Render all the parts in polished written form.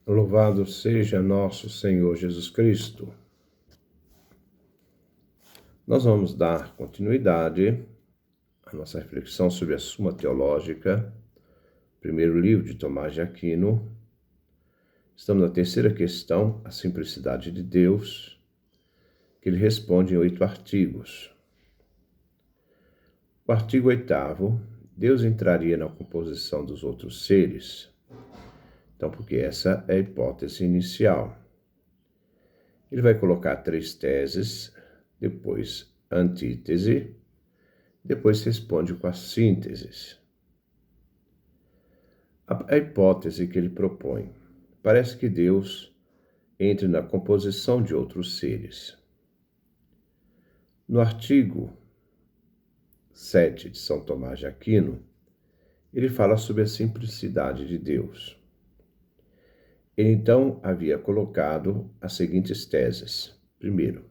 Louvado seja nosso Senhor Jesus Cristo. Nós vamos dar continuidade à nossa reflexão sobre a Suma Teológica, primeiro livro de Tomás de Aquino. Estamos na terceira questão, a simplicidade de Deus, que ele responde em 8 artigos. O artigo 8º, Deus entraria na composição dos outros seres? Então, porque essa é a hipótese inicial. Ele vai colocar 3 teses, depois a antítese, depois responde com as sínteses. A hipótese que ele propõe: parece que Deus entre na composição de outros seres. No artigo 7 de São Tomás de Aquino, ele fala sobre a simplicidade de Deus. Ele então havia colocado as seguintes teses. Primeiro,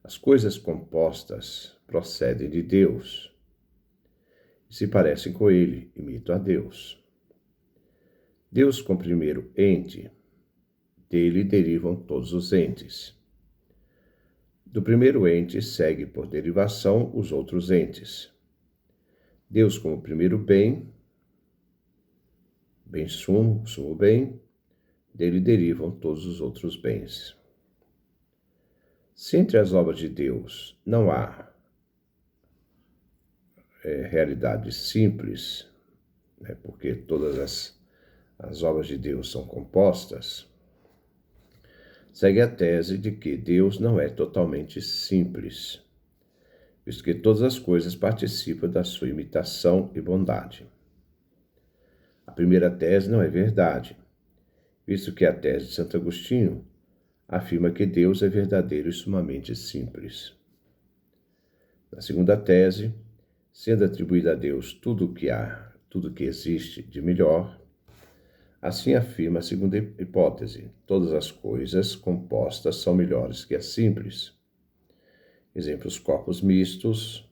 as coisas compostas procedem de Deus e se parecem com ele, imitam a Deus. Deus como primeiro ente, dele derivam todos os entes. Do primeiro ente segue por derivação os outros entes. Deus como primeiro bem sumo bem, dele derivam todos os outros bens. Se entre as obras de Deus não há realidade simples, porque todas as obras de Deus são compostas, segue a tese de que Deus não é totalmente simples, visto que todas as coisas participam da sua imitação e bondade. A primeira tese não é verdade, visto que a tese de Santo Agostinho afirma que Deus é verdadeiro e sumamente simples. Na segunda tese, sendo atribuído a Deus tudo o que existe de melhor, assim afirma a segunda hipótese: todas as coisas compostas são melhores que as simples. Exemplo, os corpos mistos,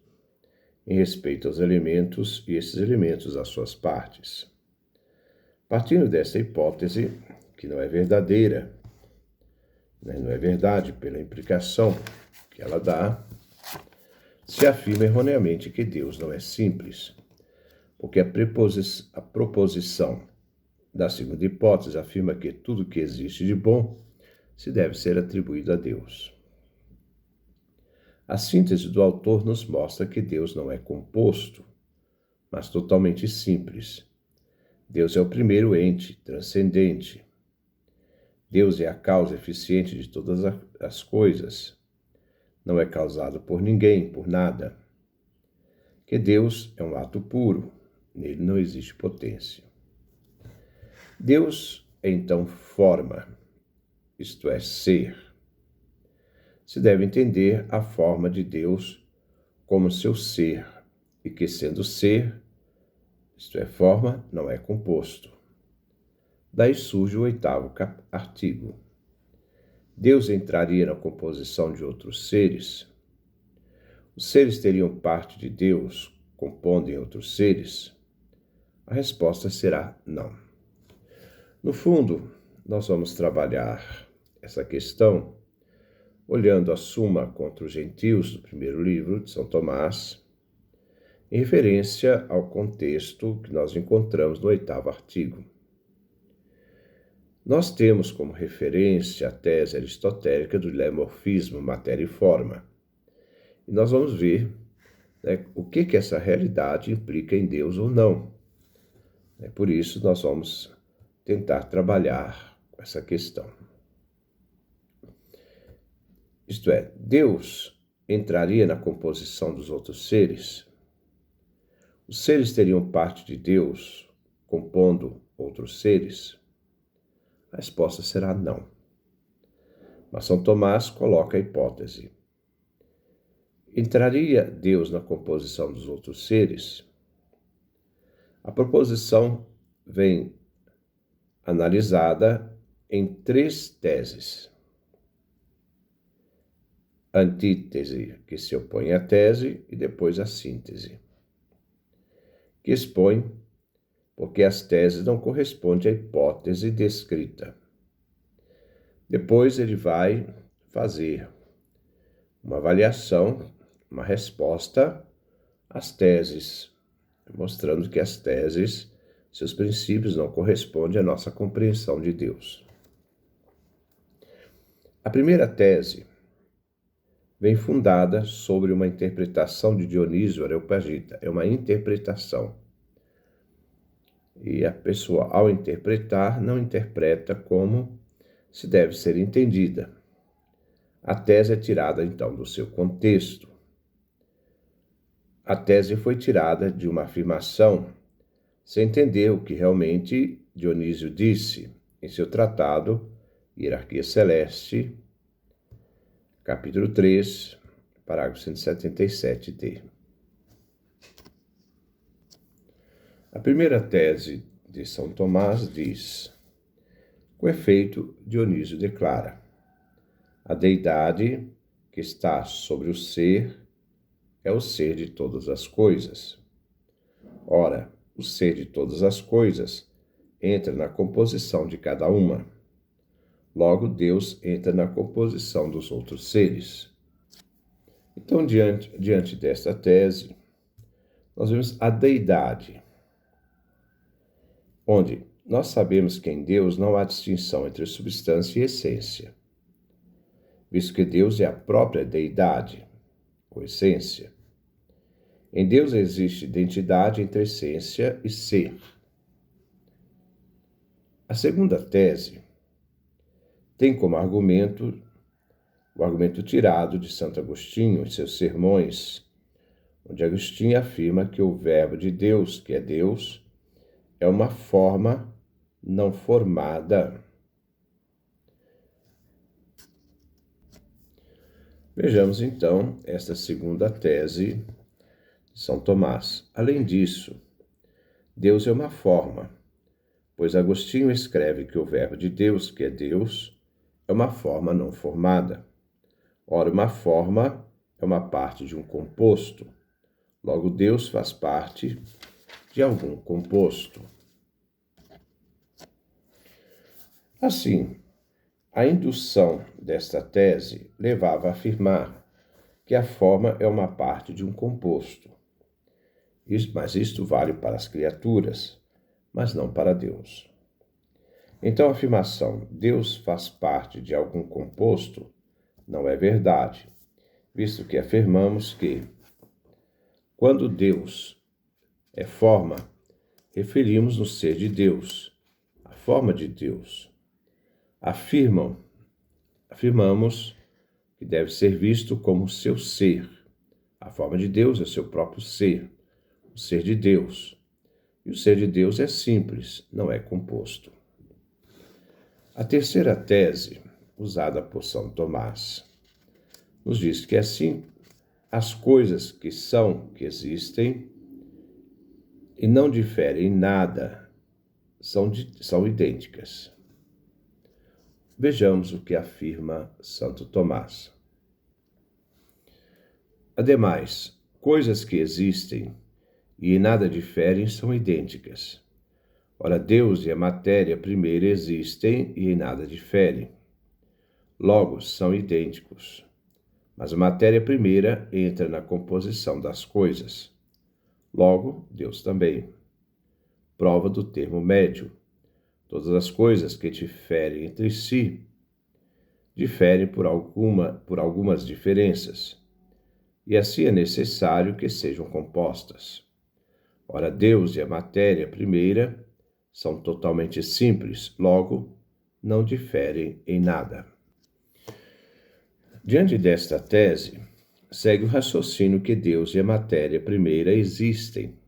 em respeito aos elementos e esses elementos às suas partes. Partindo dessa hipótese, que não é verdadeira, não é verdade pela implicação que ela dá, se afirma erroneamente que Deus não é simples, porque a proposição da segunda hipótese afirma que tudo que existe de bom se deve ser atribuído a Deus. A síntese do autor nos mostra que Deus não é composto, mas totalmente simples. Deus é o primeiro ente transcendente. Deus é a causa eficiente de todas as coisas. Não é causado por ninguém, por nada. Que Deus é um ato puro. Nele não existe potência. Deus é então forma, isto é, ser. Se deve entender a forma de Deus como seu ser, e que sendo ser, isto é, forma, não é composto. Daí surge o 8º artigo. Deus entraria na composição de outros seres? Os seres teriam parte de Deus, compondem outros seres? A resposta será não. No fundo, nós vamos trabalhar essa questão olhando a Suma contra os Gentios do primeiro livro de São Tomás, em referência ao contexto que nós encontramos no 8º artigo. Nós temos como referência a tese aristotélica do dilemorfismo matéria e forma. E nós vamos ver o que essa realidade implica em Deus ou não. Por isso, nós vamos tentar trabalhar com essa questão. Isto é, Deus entraria na composição dos outros seres? Os seres teriam parte de Deus, compondo outros seres? A resposta será não. Mas São Tomás coloca a hipótese: entraria Deus na composição dos outros seres? A proposição vem analisada em 3 teses. A antítese, que se opõe à tese, e depois a síntese, que expõe porque as teses não correspondem à hipótese descrita. Depois ele vai fazer uma avaliação, uma resposta às teses, mostrando que as teses, seus princípios não correspondem à nossa compreensão de Deus. A primeira tese vem fundada sobre uma interpretação de Dionísio Areopagita. É uma interpretação. E a pessoa, ao interpretar, não interpreta como se deve ser entendida. A tese é tirada, então, do seu contexto. A tese foi tirada de uma afirmação sem entender o que realmente Dionísio disse em seu tratado Hierarquia Celeste, capítulo 3, parágrafo 177d. A primeira tese de São Tomás diz: com efeito, Dionísio declara: a deidade que está sobre o ser é o ser de todas as coisas. Ora, o ser de todas as coisas entra na composição de cada uma. Logo, Deus entra na composição dos outros seres. Então, diante desta tese, nós vemos a deidade, onde nós sabemos que em Deus não há distinção entre substância e essência, visto que Deus é a própria deidade, ou essência. Em Deus existe identidade entre essência e ser. A segunda tese tem como argumento o argumento tirado de Santo Agostinho em seus sermões, onde Agostinho afirma que o Verbo de Deus, que é Deus, é uma forma não formada. Vejamos então esta segunda tese de São Tomás. Além disso, Deus é uma forma, pois Agostinho escreve que o Verbo de Deus, que é Deus, é uma forma não formada. Ora, uma forma é uma parte de um composto. Logo, Deus faz parte de algum composto. Assim, a indução desta tese levava a afirmar que a forma é uma parte de um composto. Mas isto vale para as criaturas, mas não para Deus. Então, a afirmação Deus faz parte de algum composto não é verdade, visto que afirmamos que, quando Deus é forma, referimos no ser de Deus, a forma de Deus. Afirmamos que deve ser visto como seu ser. A forma de Deus é seu próprio ser, o ser de Deus. E o ser de Deus é simples, não é composto. A terceira tese, usada por São Tomás, nos diz que assim as coisas que existem e não diferem em nada, são idênticas. Vejamos o que afirma Santo Tomás. Ademais, coisas que existem e em nada diferem são idênticas. Ora, Deus e a matéria primeira existem e em nada diferem. Logo, são idênticos. Mas a matéria primeira entra na composição das coisas. Logo, Deus também. Prova do termo médio. Todas as coisas que diferem entre si, diferem por algumas diferenças, e assim é necessário que sejam compostas. Ora, Deus e a matéria primeira são totalmente simples, logo, não diferem em nada. Diante desta tese, segue o raciocínio que Deus e a matéria primeira existem.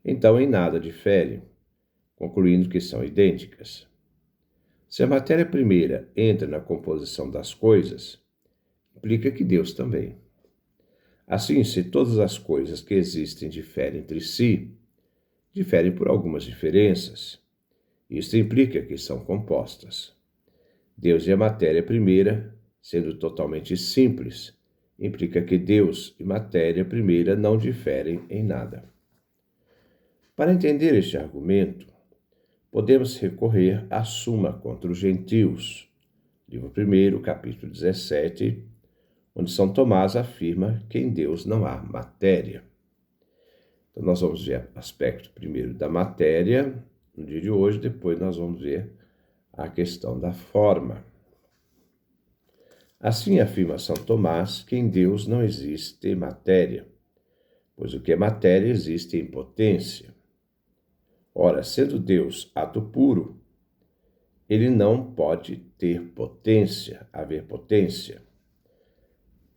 Então, em nada diferem, concluindo que são idênticas. Se a matéria primeira entra na composição das coisas, implica que Deus também. Assim, se todas as coisas que existem diferem entre si, diferem por algumas diferenças. Isto implica que são compostas. Deus e a matéria primeira, sendo totalmente simples, implica que Deus e matéria primeira não diferem em nada. Para entender este argumento, podemos recorrer à Suma contra os Gentios, livro 1, capítulo 17, onde São Tomás afirma que em Deus não há matéria. Então, nós vamos ver o aspecto primeiro da matéria no dia de hoje, depois nós vamos ver a questão da forma. Assim afirma São Tomás que em Deus não existe matéria, pois o que é matéria existe em potência. Ora, sendo Deus ato puro, ele não pode ter potência, haver potência.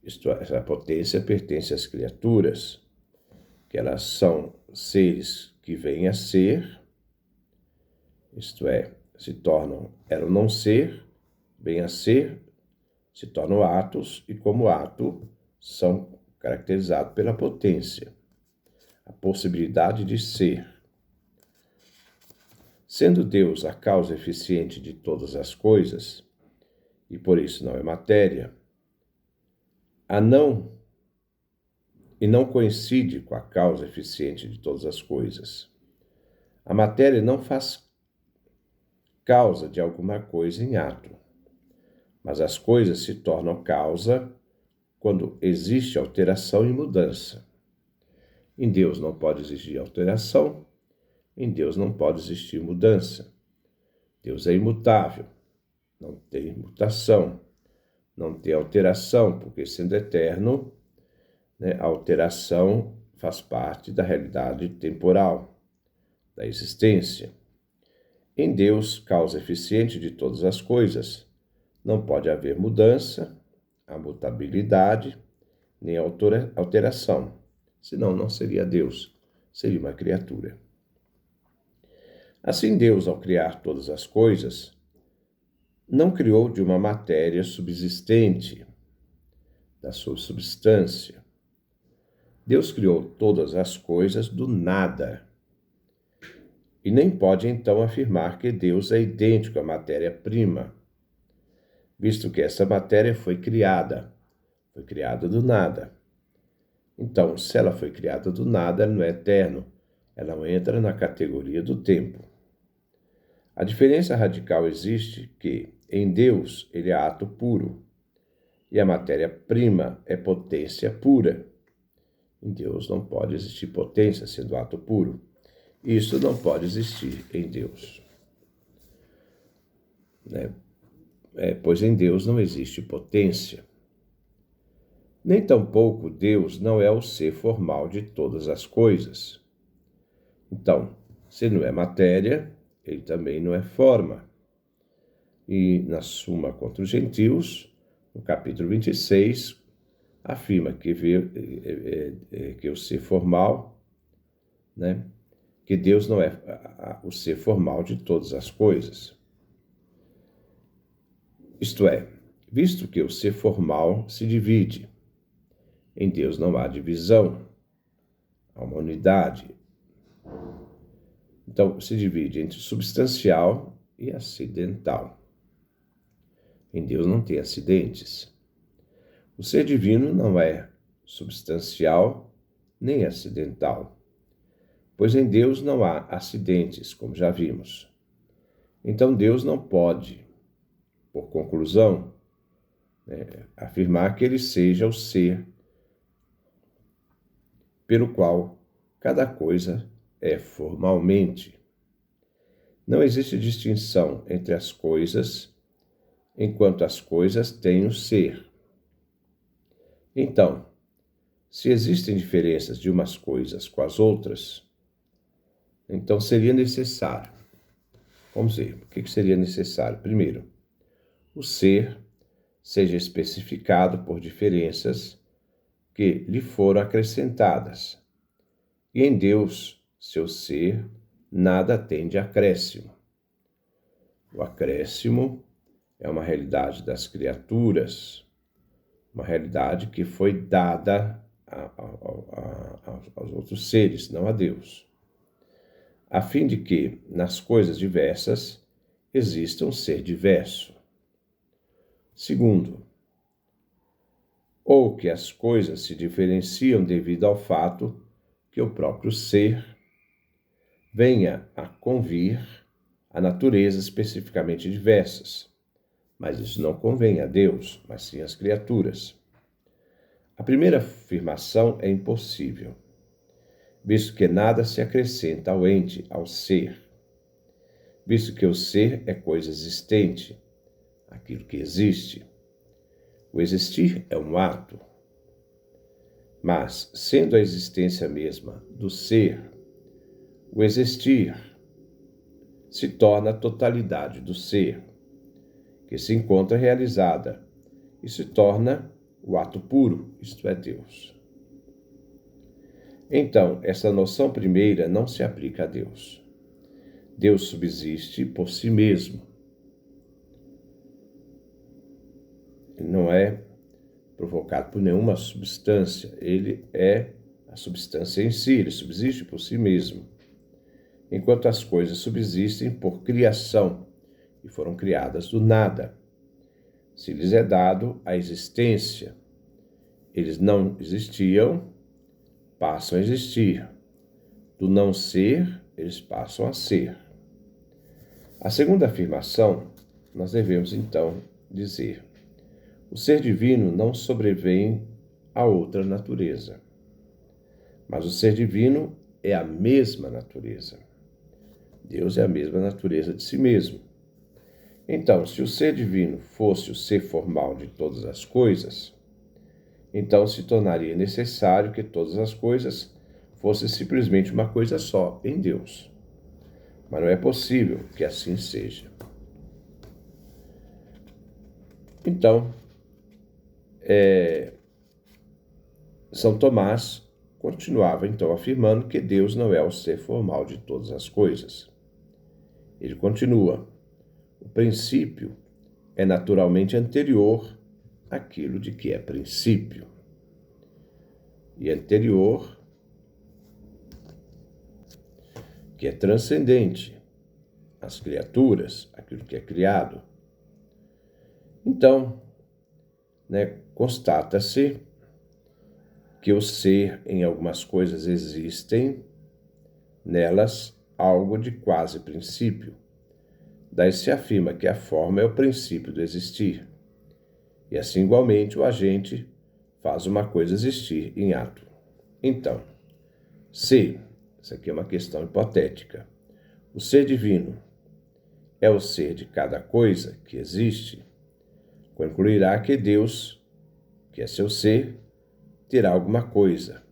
Isto é, essa potência pertence às criaturas, que elas são seres que vêm a ser, isto é, eram não ser, vêm a ser, se tornam atos e, como ato, são caracterizados pela potência, a possibilidade de ser. Sendo Deus a causa eficiente de todas as coisas, e por isso não é matéria, e não coincide com a causa eficiente de todas as coisas. A matéria não faz causa de alguma coisa em ato, mas as coisas se tornam causa quando existe alteração e mudança. Em Deus não pode existir alteração, em Deus não pode existir mudança. Deus é imutável, não tem mutação, não tem alteração, porque sendo eterno, a alteração faz parte da realidade temporal, da existência. Em Deus, causa eficiente de todas as coisas, não pode haver mudança, a mutabilidade, nem alteração, senão não seria Deus, seria uma criatura. Assim, Deus, ao criar todas as coisas, não criou de uma matéria subsistente, da sua substância. Deus criou todas as coisas do nada. E nem pode, então, afirmar que Deus é idêntico à matéria-prima, visto que essa matéria foi criada do nada. Então, se ela foi criada do nada, ela não é eterno, ela não entra na categoria do tempo. A diferença radical existe que, em Deus, ele é ato puro, e a matéria-prima é potência pura. Em Deus não pode existir potência sendo ato puro. Isso não pode existir em Deus. Pois em Deus não existe potência. Nem tampouco Deus não é o ser formal de todas as coisas. Então, se não é matéria, ele também não é forma. E na Suma contra os Gentios, no capítulo 26, afirma que o ser formal, que Deus não é o ser formal de todas as coisas. Isto é, visto que o ser formal se divide, em Deus não há divisão, há uma unidade. Então, se divide entre substancial e acidental. Em Deus não tem acidentes. O ser divino não é substancial nem acidental, pois em Deus não há acidentes, como já vimos. Então, Deus não pode, por conclusão, afirmar que ele seja o ser pelo qual cada coisa é formalmente. Não existe distinção entre as coisas, enquanto as coisas têm o ser. Então, se existem diferenças de umas coisas com as outras, então seria necessário. Vamos ver, o que seria necessário? Primeiro, o ser seja especificado por diferenças que lhe foram acrescentadas. E em Deus, seu ser, nada tem de acréscimo. O acréscimo é uma realidade das criaturas, uma realidade que foi dada aos outros seres, não a Deus, a fim de que, nas coisas diversas, exista um ser diverso. Segundo, ou que as coisas se diferenciam devido ao fato que o próprio ser venha a convir a naturezas especificamente diversas, mas isso não convém a Deus, mas sim às criaturas. A primeira afirmação é impossível, visto que nada se acrescenta ao ente, ao ser, visto que o ser é coisa existente, aquilo que existe. O existir é um ato, mas, sendo a existência mesma do ser, o existir se torna a totalidade do ser, que se encontra realizada e se torna o ato puro, isto é, Deus. Então, essa noção primeira não se aplica a Deus. Deus subsiste por si mesmo. Ele não é provocado por nenhuma substância. Ele é a substância em si, ele subsiste por si mesmo. Enquanto as coisas subsistem por criação e foram criadas do nada. Se lhes é dado a existência, eles não existiam, passam a existir. Do não ser, eles passam a ser. A segunda afirmação, nós devemos então dizer: o ser divino não sobrevém a outra natureza, mas o ser divino é a mesma natureza. Deus é a mesma natureza de si mesmo. Então, se o ser divino fosse o ser formal de todas as coisas, então se tornaria necessário que todas as coisas fossem simplesmente uma coisa só, em Deus. Mas não é possível que assim seja. Então, São Tomás continuava então afirmando que Deus não é o ser formal de todas as coisas. Ele continua: o princípio é naturalmente anterior àquilo de que é princípio. E anterior, que é transcendente às criaturas, aquilo que é criado. Então, constata-se que o ser em algumas coisas existem nelas algo de quase princípio. Daí se afirma que a forma é o princípio do existir. E assim igualmente o agente faz uma coisa existir em ato. Então, se, isso aqui é uma questão hipotética, o ser divino é o ser de cada coisa que existe, concluirá que Deus, que é seu ser, terá alguma coisa,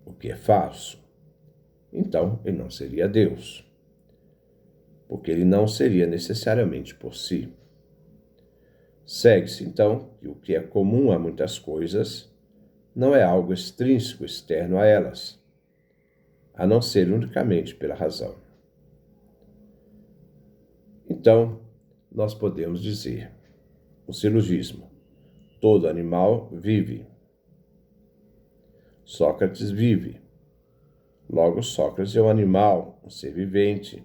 o que é falso. Então, ele não seria Deus, porque ele não seria necessariamente por si. Segue-se, então, que o que é comum a muitas coisas não é algo extrínseco externo a elas, a não ser unicamente pela razão. Então, nós podemos dizer, o silogismo: todo animal vive. Sócrates vive. Logo, Sócrates é um animal, um ser vivente.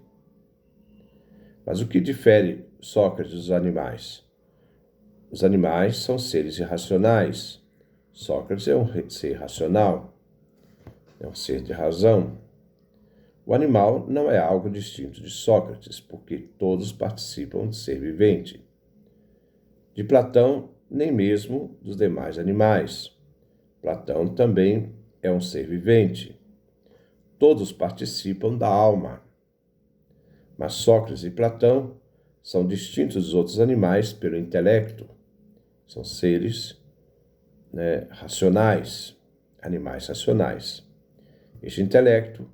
Mas o que difere Sócrates dos animais? Os animais são seres irracionais. Sócrates é um ser racional, é um ser de razão. O animal não é algo distinto de Sócrates, porque todos participam de ser vivente. De Platão, nem mesmo dos demais animais. Platão também é um ser vivente. Todos participam da alma. Mas Sócrates e Platão são distintos dos outros animais pelo intelecto. São seres racionais, animais racionais. Este intelecto,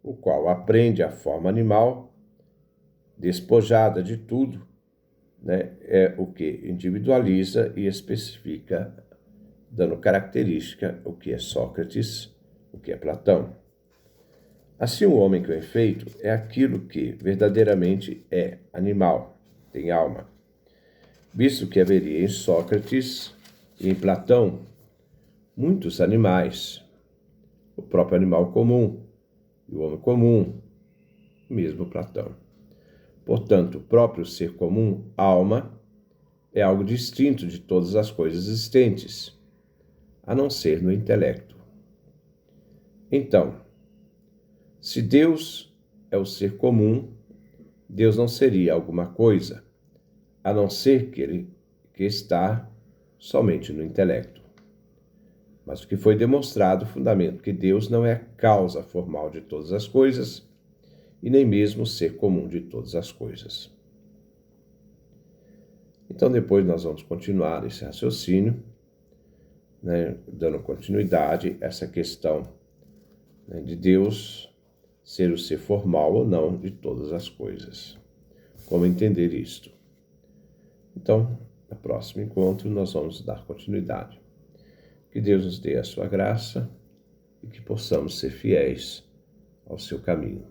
o qual aprende a forma animal, despojada de tudo, é o que individualiza e especifica, dando característica o que é Sócrates, o que é Platão. Assim, o homem com efeito é aquilo que verdadeiramente é animal, tem alma, visto que haveria em Sócrates e em Platão muitos animais, o próprio animal comum e o homem comum, mesmo Platão. Portanto, o próprio ser comum, alma, é algo distinto de todas as coisas existentes, a não ser no intelecto. Então, Se Deus é o ser comum, Deus não seria alguma coisa, a não ser que está somente no intelecto. Mas o que foi demonstrado, o fundamento, que Deus não é a causa formal de todas as coisas e nem mesmo o ser comum de todas as coisas. Então depois nós vamos continuar esse raciocínio, dando continuidade a essa questão de Deus ser o ser formal ou não de todas as coisas. Como entender isto? Então, no próximo encontro, nós vamos dar continuidade. Que Deus nos dê a sua graça e que possamos ser fiéis ao seu caminho.